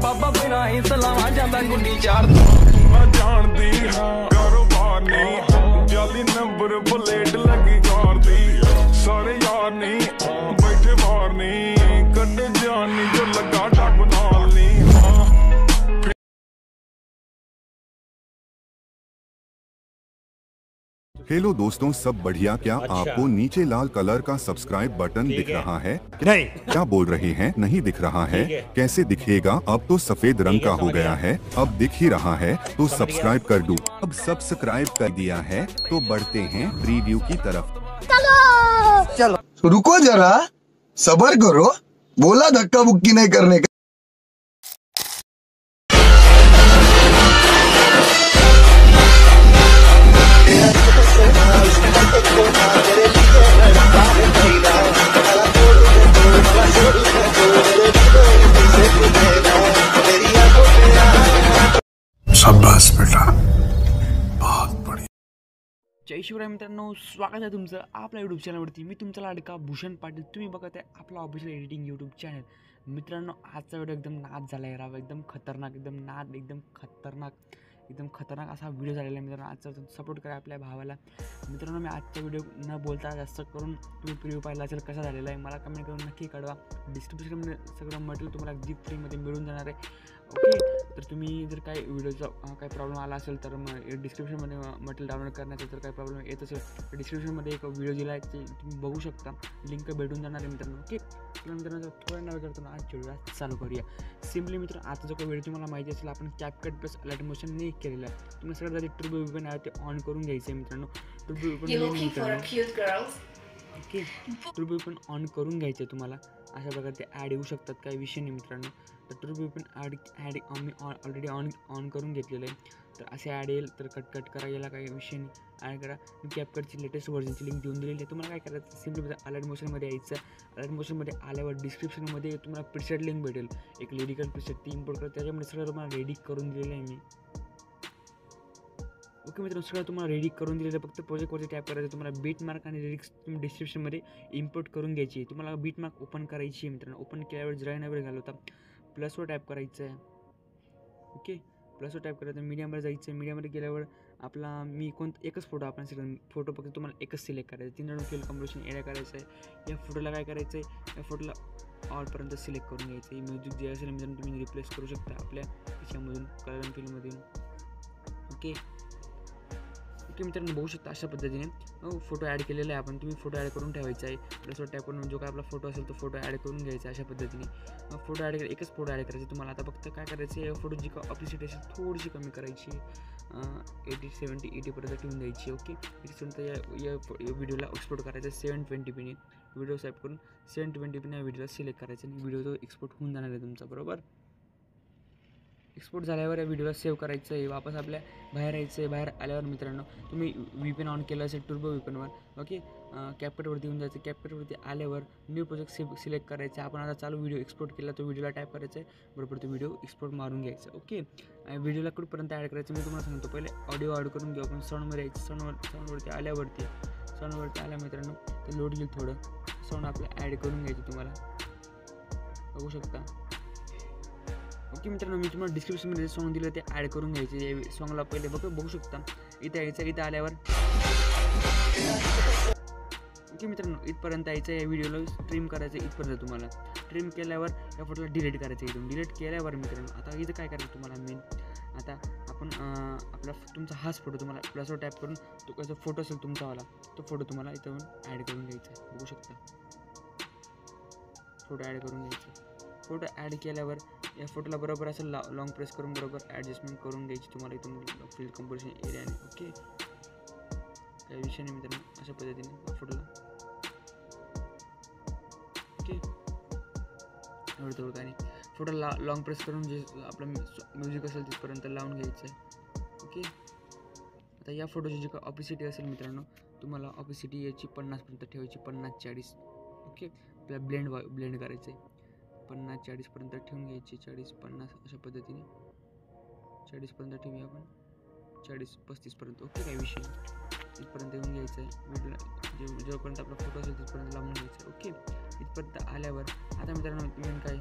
बाबा बिना ही सलावा जाता गुंडी चार मैं जानती हां कारोबार नहीं जाली नंबर प्लेट लगी कार दी सारे यार नहीं बैठे बाहर नहीं कड्डे जानी जो लगा डक नाल नहीं हेलो दोस्तों, सब बढ़िया? क्या आपको नीचे लाल कलर का सब्सक्राइब बटन दिख रहा है? नहीं। क्या बोल रहे हैं? नहीं दिख रहा है? कैसे दिखेगा? अब तो सफेद रंग का हो गया है। अब दिख ही रहा है तो सब्सक्राइब कर दूं। अब सब्सक्राइब कर दिया है तो बढ़ते हैं प्रीव्यू की तरफ। चलो रुको जरा, सब्र करो, बोला धक्का बुक्की नहीं करने का। शाबाश बेटा, बहुत बढ़िया। जय शिवराय मित्रांनो, स्वागत आहे तुमचं आपल्या यूट्यूब चॅनलवरती। मी तुमचा लाडका भूषण पाटील। तुम्ही बघत आहे आपला ऑफिशियल एडिटिंग यूट्यूब चॅनल। मित्रांनो, आजचा व्हिडिओ एकदम नाद झाला आहे राव, एकदम खतरनाक, एकदम खतरनाक असा व्हिडिओ झालेला आहे मित्रांनो। आजचा सपोर्ट करा आपल्या भावाला। मित्रांनो, मी आजचा व्हिडिओ न बोलता जास्त करून तुम्ही प्रिव्ह्यू पाहिला असेल कसा झालेला आहे, मला कमेंट करून नक्की कळवा। डिस्क्रिप्शनमध्ये सगळं मटेरियल तुम्हाला अगदी फ्रीमध्ये मिळून जाणार आहे। ओके, तर तुम्ही जर काही व्हिडिओचा काही प्रॉब्लेम आला असेल तर मग डिस्क्रिप्शनमध्ये मटेरियल डाउनलोड करण्याचा जर काही प्रॉब्लेम येत असेल तर डिस्क्रिप्शनमध्ये एक व्हिडिओ दिला आहे, ते तुम्ही बघू शकता, लिंक भेटून जाणार आहे मित्रांनो। ओके, तर मित्रांनो थोडं नव्हे करताना आज व्हिडिओ चालू करूया। सिम्पली मित्र, आता जो काही व्हिडिओ तुम्हाला माहिती असेल, आपण कॅपकट प्लस लाईट मोशन नाही केलेला आहे। तुम्ही सगळ्यात आधी टर्बो विपन आहे ते ऑन करून घ्यायचं आहे मित्रांनो। Turbo weapon okay, turbo weapon on करून घ्यायचं आहे तुम्हाला। अशा प्रकारे ते ॲड येऊ शकतात, काही विषय नाही मित्रांनो। तर टर्बो विपन ॲड आम्ही ऑलरेडी ऑन करून घेतलेलं आहे। तर असे ॲड येईल तर कट करा, याला काही विषय नाही, ॲड करा। मी कॅपकटची लेटेस्ट व्हर्जनची लिंक देऊन दिलेली आहे। तुम्हाला काय करायचं, सिम्पली अलर्ट मोशनमध्ये यायचं। अलर्ट मोशनमध्ये आल्यावर डिस्क्रिप्शनमध्ये तुम्हाला प्रिसेट लिंक भेटेल, एक लिरिकल प्रिसेट, ती इम्पोर्ट करा। त्याच्यामध्ये सगळं तुम्हाला रेडी करून दिलेलं आहे मी। ओके मित्रांनो, सगळं तुम्हाला रेडी करून दिलेलं आहे। फक्त प्रोजेक्टवरती टॅप करायचं, तुम्हाला बीट मार्क आणि लिरिक्स तुम्ही डिस्क्रिप्शनमध्ये इम्पोर्ट करून घ्यायची आहे। तुम्हाला बीट मार्क ओपन करायची आहे मित्रांनो। ओपन केल्यावर जरा नंबर घालवता, प्लसवर टॅप करायचं आहे। ओके, प्लसवर टॅप करायचं, मीडियामध्ये जायचं आहे। मीडियामध्ये गेल्यावर आपला एकच फोटो आपण फोटो फक्त तुम्हाला एकच सिलेक्ट करायचं आहे। 3 रन फिल कम्पोजिशन एड करायचं आहे। या फोटोला काय करायचं आहे, या फोटोला ऑलपर्यंत सिलेक्ट करून घ्यायचं आहे। म्युझिक जे असेल मित्रांनो तुम्ही रिप्लेस करू शकता आपल्या याच्यामधून, कलर अँड फिलमधून। ओके मित्रांनो, बघू शकता अशा पद्धतीने फोटो ॲड केलेला आहे आपण। तुम्ही फोटो ॲड करून ठेवायचा आहे। प्लसवर टॅप करून जो काय आपला फोटो असेल तो फोटो ॲड करून घ्यायचा अशा पद्धतीने। फोटो ॲड एकच फोटो ॲड करायचा तुम्हाला। आता फक्त काय करायचं आहे, फोटोची ऑप्लिसिटी असेल थोडीशी कमी करायची, 80-70-80 ठेवून द्यायची। ओके, 80 या व्हिडिओला एक्सपोर्ट करायचं 720p। व्हिडिओ सेव्ह करून 720p या व्हिडिओला सिलेक्ट करायचं आणि व्हिडिओ तो एक्सपोर्ट होऊन जाणार आहे तुमचा, बरोबर। एक्सपोर्ट झाल्यावर या व्हिडिओला सेव्ह करायचं आहे। वापस आपल्या बाहेर यायचं आहे। बाहेर आल्यावर मित्रांनो तुम्ही व्हीपीएन ऑन केलं असेल टर्बो व्हीपनवर, ओके, कॅपकटवरती येऊन जायचं। कॅपकटवरती आल्यावर न्यू प्रोजेक्ट सिलेक्ट करायचं। आपण आता चालू व्हिडिओ एक्सपोर्ट केला, तो व्हिडिओला टाईप करायचं आहे, बरोबर तो व्हिडिओ एक्सपोर्ट मारून घ्यायचा। ओके, व्हिडिओला कुठपर्यंत ॲड करायचं मी तुम्हाला सांगतो। पहिले ऑडिओ ॲड करून घेऊ आपण। साऊंडवर यायचं, साऊंडवरती आल्या मित्रांनो ते लोड घेईल थोडं। साऊंड आपलं ॲड करून घ्यायचं, तुम्हाला बघू शकता। ओके मित्रांनो, मी तुम्हाला डिस्क्रिप्शनमध्ये सॉन्ग दिलं ते ॲड करून घ्यायचे। सॉन्गला पहिले बघू शकता, इथं यायचं। इथं आल्यावर ओके मित्रांनो, इथपर्यंत यायचं। या व्हिडिओला स्ट्रीम करायचं इथपर्यंत तुम्हाला। स्ट्रीम केल्यावर या फोटोला डिलीट करायचं इथून। डिलीट केल्यावर मित्रांनो आता इथं काय करायचं तुम्हाला मेन, आता आपण तुमचा हाच फोटो तुम्हाला प्लसवर टॅप करून तो कसा फोटो असेल तुमचावाला, तो फोटो तुम्हाला इथं ॲड करून घ्यायचा आहे। बघू शकता, फोटो ॲड करून घ्यायचा। फोटो ॲड केल्यावर या फोटोला बरोबर असं लॉंग प्रेस करून बरोबर ॲडजस्टमेंट करून घ्यायची तुम्हाला इथून फिल कंपोजिशन एरियाने। ओके, काही विषय नाही मित्रांनो, अशा पद्धतीने फोटोला। ओके, एवढं काय नाही, फोटोला लॉंग प्रेस करून जे आपलं म्युझिक असेल तिथपर्यंत लावून घ्यायचं आहे। ओके, आता या फोटोची जी काय ऑपिसिटी असेल मित्रांनो, तुम्हाला ऑपिसिटी याची 50पर्यंत ठेवायची, 50-40। ओके, आपल्याला ब्लेंड करायचं आहे, 50-40पर्यंत ठेवून घ्यायची। 40-50 अशा पद्धतीने 40पर्यंत ठेवूया आपण, 40-35पर्यंत। ओके, काही विषय इथपर्यंत येऊन घ्यायचं आहे। व्हिडिओला जोपर्यंत आपला फोटो असेल तिथपर्यंत लावून घ्यायचं आहे। ओके, इथपर्यंत आल्यावर आता मित्रांनो तुम्ही काय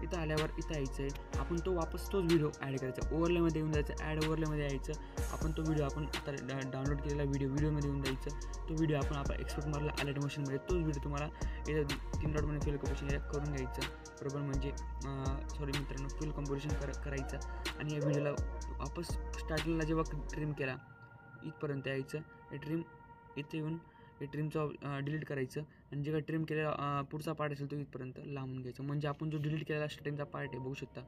इथं आल्यावर इथं यायचं आहे, आपण तो वापस तोच व्हिडिओ ॲड करायचा, ओव्हरलेमध्ये येऊन जायचं, ॲड ओव्हरलेमध्ये यायचं, आपण तो व्हिडिओ आपण आता डाउनलोड केलेला व्हिडिओमध्ये येऊन जायचं, तो व्हिडिओ आपण एक्सपोर्ट मारला अलर्ट मोशनमध्ये, तोच व्हिडिओ तुम्हाला इथं 3 डॉटमध्ये फिल कम्पोजिशन करून घ्यायचं बरोबर, म्हणजे सॉरी मित्रांनो फुल कम्पोजिशन करायचं आणि या व्हिडिओला वापस स्टार्टिंगला जेव्हा ट्रिम केला इथपर्यंत यायचं, हे ट्रिम इथे येऊन हे ट्रिमचं डिलीट करायचं आणि जे काही ट्रिम केलेला पुढचा पार्ट असेल तो इथपर्यंत लांबून घ्यायचा, म्हणजे आपण जो डिलीट केलेला स्टार्टिंगचा पार्ट आहे बघू शकता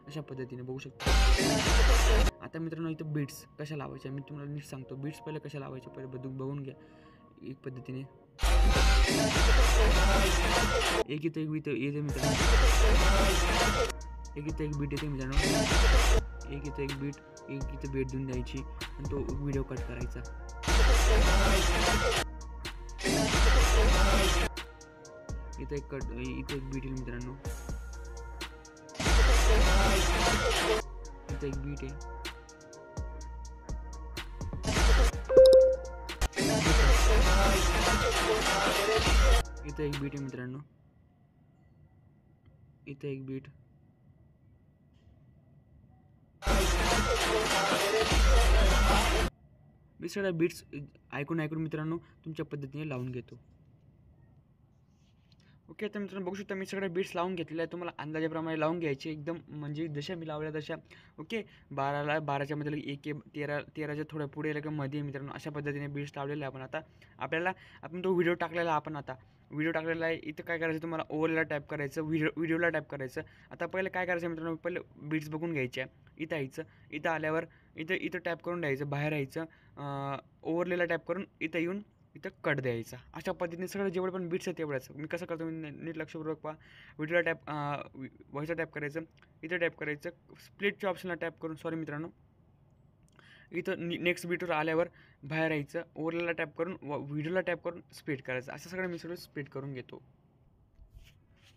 अशा पद्धतीने बघू शकता. आता मित्रांनो इथं बीट्स कशा लावायच्या मी तुम्हाला नीट सांगतो. बीट्स पहिले कशा लावायचे पहिले बघून घ्या एक पद्धतीने. एक इथं एक बीट येते मित्रांनो, एक इथं एक बीट येते मित्रांनो, एक इथं एक बीट, एक इथं बीट देऊन द्यायची आणि तो व्हिडिओ कट करायचा. इथं एक बीट येईल मित्रांनो, इथं एक बीट आहे, इथं एक बीट आहे मित्रांनो, इथं एक बीट, मी सगळ्या बीट्स ऐकून मित्रांनो तुमच्या पद्धतीने लावून घेतो. ओके, तर मित्रांनो बघू शकता मी सगळ्या बीट्स लावून घेतलेल्या आहे. तुम्हाला अंदाजाप्रमाणे लावून घ्यायचे एकदम, म्हणजे जशा मी लावल्या तशा. ओके, 12च्या मध्ये 1 13च्या थोड्या पुढे का मध्ये मित्रांनो अशा पद्धतीने बीट्स लावलेले आपण. आता आपण तो व्हिडिओ टाकलेला आपण आता व्हिडिओ टाकलेला आहे. इथं काय करायचं तुम्हाला ओव्हरला टॅप करायचं, व्हिडिओला टॅप करायचं. आता पहिले काय करायचं मित्रांनो, पहिले बीट्स बघून घ्यायच्या. इथं यायचं, इथं आल्यावर इथं टॅप करून द्यायचं, बाहेर यायचं, ओव्हरलेला टॅप करून इथं येऊन इथं कट द्यायचा. अशा पद्धतीने सगळं जेवढे पण बीट्स आहेत तेवढ्याच. मी कसं करतो मी नीट लक्षपूर्वक पहा. व्हिडिओला टॅप व्हॉइसला टॅप करायचं, इथं टॅप करायचं, स्प्लिटच्या ऑप्शनला टॅप करून सॉरी मित्रांनो इथं नेक्स्ट बीटवर आल्यावर बाहेर यायचं, ओव्हरला टॅप करून व्हिडिओला टॅप करून स्प्लिट करायचं. असं सगळं मी सगळं स्प्लिट करून घेतो.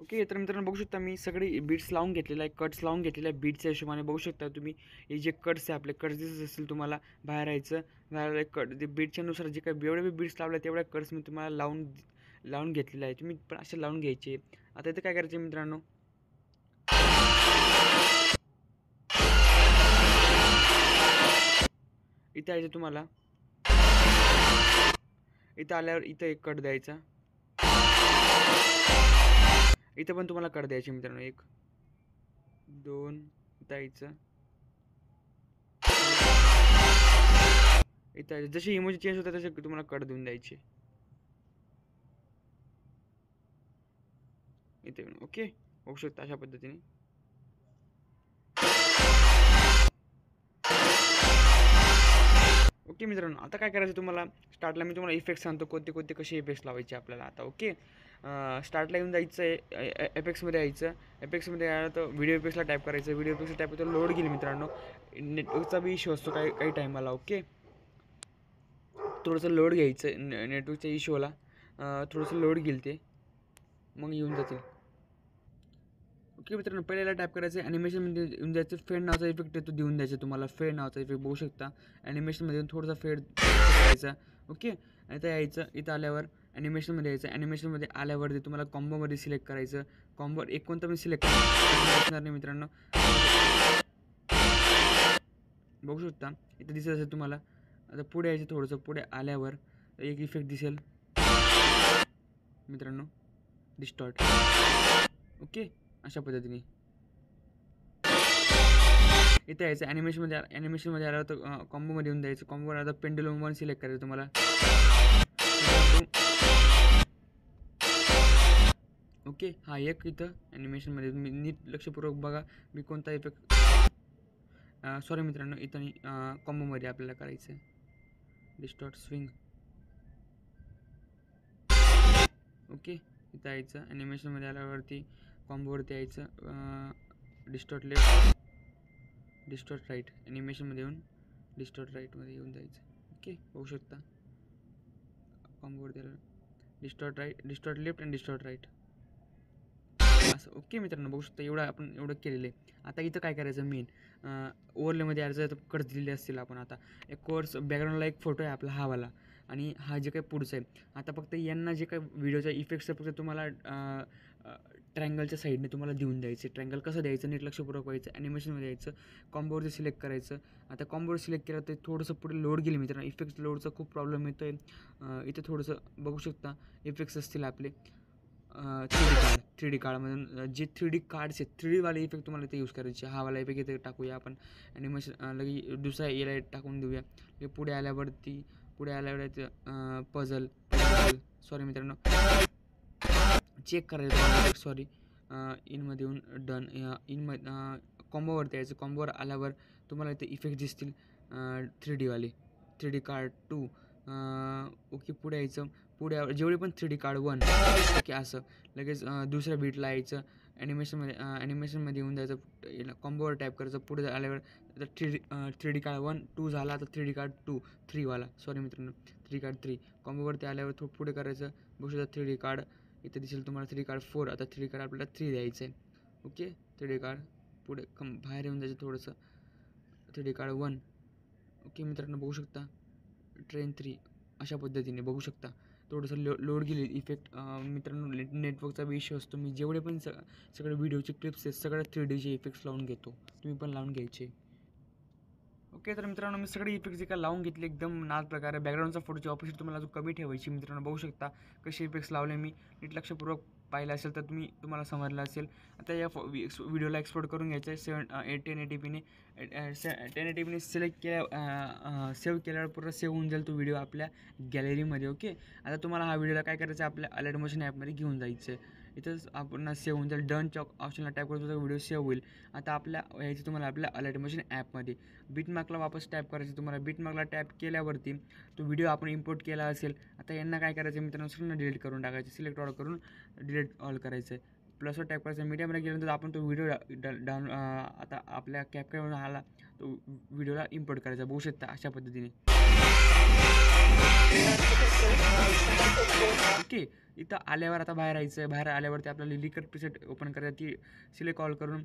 ओके, तर मित्रांनो बघू शकता मी सगळे बीट्स लावून घेतलेलं आहे, कट्स लावून घेतलेल्या आहे. बीट्सच्या हिशोबाने बघू शकता तुम्ही. हे जे कट्स आहे आपले कट्स दिसत असतील तुम्हाला, बाहेर यायचं, बाहेर कट ते बीटच्यानुसार जे काही जेवढे बी बीट्स लावले तेवढ्या कट्स मी तुम्हाला लावून घेतलेले आहे. तुम्ही पण असे लावून घ्यायचे. आता इथं काय करायचं मित्रांनो, इथं यायचं तुम्हाला, इथं आल्यावर इथं एक कट द्यायचा, इथं पण तुम्हाला कट द्यायची मित्रांनो, 1 2 द्यायचं, इथं जसे इमोजी चेंज होतात तसे तुम्हाला कट देऊन द्यायचे इथे. ओके, बघू शकता अशा पद्धतीने. ओके मित्रांनो, आता काय करायचं तुम्हाला, स्टार्टला मी तुम्हाला इफेक्ट सांगतो कोणते कसे इफेक्ट्स लावायचे आपल्याला आता. ओके, स्टार्टला येऊन जायचं आहे, एपेक्समध्ये यायचं, एपेक्समध्ये आलं तर व्हिडिओ इफेक्ट्सला टॅप करायचं, व्हिडिओ इफेक्ट्सला टॅप करतो, लोड घेईल मित्रांनो. नेटवर्कचा बी इश्यू असतो काही टायमाला. ओके, थोडंसं लोड घ्यायचं, नेटवर्कच्या इश्यूला थोडंसं लोड घेईल ते, मग येऊन जातील. ओके मित्रांनो, पहिल्याला टॅप करायचं, ॲनिमेशनमध्ये येऊन जायचं, फेड नावाचा इफेक्ट आहे तो देऊन द्यायचा तुम्हाला, फेड नावाचा इफेक्ट बघू शकता. ॲनिमेशनमध्ये थोडासा फेड करायचा. ओके, इथं यायचं, इथं आल्यावर ॲनिमेशनमध्ये यायचं, ॲनिमेशनमध्ये आल्यावरती तुम्हाला कॉम्बोमध्ये सिलेक्ट करायचं. कॉम्बो एक कोणतं पण सिलेक्ट असणार नाही मित्रांनो, बघू शकता इथं दिसत असेल तुम्हाला. आता पुढे यायचं, थोडंसं पुढे आल्यावर एक इफेक्ट दिसेल मित्रांनो, डिस्टॉर्ट. ओके, अशा पद्धतीने इथे यायचं, ॲनिमेशनमध्ये आल्यावर तर कॉम्बोमध्ये येऊन द्यायचं. कॉम्बोवर आता पेंडुलम 1 सिलेक्ट करायचं तुम्हाला. ओके, हा एक इथं ॲनिमेशनमध्ये तुम्ही नीट लक्षपूर्वक बघा मी कोणता इफेक्ट, सॉरी मित्रांनो इथं कॉम्बोमध्ये आपल्याला करायचं आहे, डिस्टॉर्ट स्विंग. ओके, इथं यायचं, ॲनिमेशनमध्ये आल्यावरती कॉम्बोवरती यायचं, डिस्टॉर्ट लेफ्ट, डिस्टॉर्ट राईट, ॲनिमेशनमध्ये येऊन डिस्टॉर्ट राईटमध्ये येऊन जायचं. ओके, बघू शकता कॉम्बोवरती डिस्टॉर्ट राईट, डिस्टॉर्ट लेफ्ट आणि डिस्टॉर्ट राईट असं. ओके मित्रांनो, बघू शकता एवढं केलेलं आहे. आता इथं काय करायचं, मेन ओव्हरलेमध्ये यायचं, तर कट्स दिलेले असतील आपण. आता एक कोर्स बॅकग्राऊंडला एक फोटो आहे आपला, हा वाला आणि हा जे काही पुढचं आहे. आता फक्त यांना जे काही व्हिडिओचा इफेक्ट्स आहे फक्त तुम्हाला ट्रँगलच्या साईडने तुम्हाला देऊन द्यायचे. ट्रँगल कसं द्यायचं नीट लक्षपूर्वक व्हायचं, ॲनिमेशनमध्ये यायचं, कॉम्बोवरती सिलेक्ट करायचं. आता कॉम्बोवर सिलेक्ट केलं तर थोडंसं पुढे लोड गेले मित्रांनो, इफेक्ट्स लोडचा खूप प्रॉब्लेम येतो आहे. इथं थोडंसं बघू शकता इफेक्ट्स असतील आपले 3D कार्डमधून जे 3D कार्ड्स आहेत 3Dवाले इफेक्ट तुम्हाला इथे यूज करायचे. हा वाला इफेक्ट इथे टाकूया आपण, ॲनिमेशन लगे दुसरा याला टाकून देऊया. पुढे आल्यावर पझल सॉरी मित्रांनो चेक करायचं सॉरी इनमध्ये येऊन डन कॉम्बोवरती यायचं. कॉम्बोवर आल्यावर तुम्हाला इथे इफेक्ट दिसतील 3Dवाले 3D कार्ड 2 ओके. पुढे यायचं, पुढे जेवढे पण 3D कार्ड 1 ओके असं लगेच दुसऱ्या बीटला यायचं. ॲनिमेशनमध्ये येऊन जायचं, कॉम्बोवर टाईप करायचं. पुढे आल्यावर आता 3D कार्ड 1 2 झाला, आता 3D कार्ड 2 3वाला सॉरी मित्रांनो 3D कार्ड 3 कॉम्बोवरती आल्यावर थोडं पुढे करायचं. बघू शकता 3D कार्ड इथे दिसेल तुम्हाला 3D कार्ड 4. आता 3D कार्ड आपल्याला 3 द्यायचं आहे ओके. 3D कार्ड पुढे बाहेर येऊन जायचं थोडंसं 3D कार्ड 1 ओके मित्रांनो. बघू शकता ट्रेन 3 अशा पद्धतीने बघू शकता. थोडंसं लोड गेली इफेक्ट मित्रांनो. नेटवर्कचा इश्यू असतो. मी जेवढे पण सगळे व्हिडिओचे क्लिप्स आहेत सगळ्या 3Dचे इफेक्ट्स लावून घेतो, तुम्ही पण लावून घ्यायचे ओके. तर मित्रांनो मी सगळे इफेक्ट्स जे काय लावून घेतले एकदम नाद प्रकारे. बॅकग्राऊंडचा फोटोची ऑपोजिट तुम्हाला अजून कमी ठेवायची मित्रांनो. बघू शकता कसे इफेक्ट्स लावले मी, नीट लक्षपूर्वक पाहिलं असेल तर तुम्हाला समजलं असेल. आता या व्हिडिओला एक्सपोर्ट करून घ्यायचं आहे 1080pने. 1080pने सिलेक्ट सेव्ह केल्यावर पूर्ण सेव्ह होऊन जाईल तो व्हिडिओ आपल्या गॅलरीमध्ये ओके. आता तुम्हाला हा व्हिडिओला काय करायचं आहे आपल्या अलर्ट मोशन ॲपमध्ये घेऊन जायचं आहे. इथंच आपण सेव्ह होऊन जाईल. डनच्या ऑप्शनला टॅप करतो तो व्हिडिओ सेव्ह होईल. आता आपल्या यायचं तुम्हाला आपल्या अलर्ट मोशन ॲपमध्ये बिटमार्कला वापस टॅप करायचं. तुम्हाला बिटमार्कला टॅप केल्यावरती तो व्हिडिओ आपण इम्पोर्ट केला असेल. आता यांना काय करायचं मित्रांनो सगळ्यांना डिलीट करून टाकायचं. सिलेक्ट ऑल करून डिलीट ऑल करायचं आहे. प्लसवर टॅप करायचं. मीडियामध्ये गेल्यानंतर आपण तो व्हिडिओ आता आपल्या कॅपकॅमवरून आला तो व्हिडिओला इम्पोर्ट करायचा. बघू शकता अशा पद्धतीने ओके. इथं आल्यावर आता बाहेर यायचं आहे. बाहेर आल्यावरती आपल्याला लिकर प्रीसेट ओपन करायची. ती सिलेक्ट ऑल करून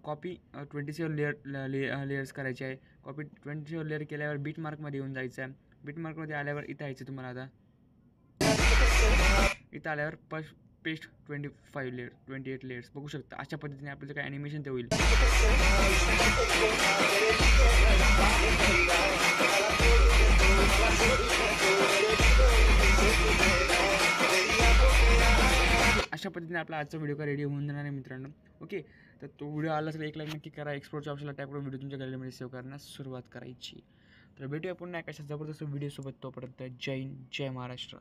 कॉपी 27 लेयर्स करायचे आहे. कॉपी 27 लेअर केल्यावर बिटमार्कमध्ये येऊन जायचं आहे. बिटमार्कमध्ये आल्यावर इथं यायचं तुम्हाला. आता इथं आल्यावर पेस्ट 28 लेयर्स बघू शकता. अशा पद्धतीने आपल्याचं काय ॲनिमेशन ते होईल. अशा पद्धतीने आपला आजचा व्हिडिओ का रेडी होऊन जाणार आहे मित्रांनो ओके. तर तो व्हिडिओ आला असेल एक लाईक नक्की करा. एक्सपोर्टच्या ऑप्शनला टॅप करून व्हिडिओ तुमच्या गॅलरीमध्ये सेव्ह करण्यास सुरुवात करायची. तर भेटूया पुन्हा एका जबरदस्त व्हिडिओसोबत. तोपर्यंत जय हिंद जय महाराष्ट्र.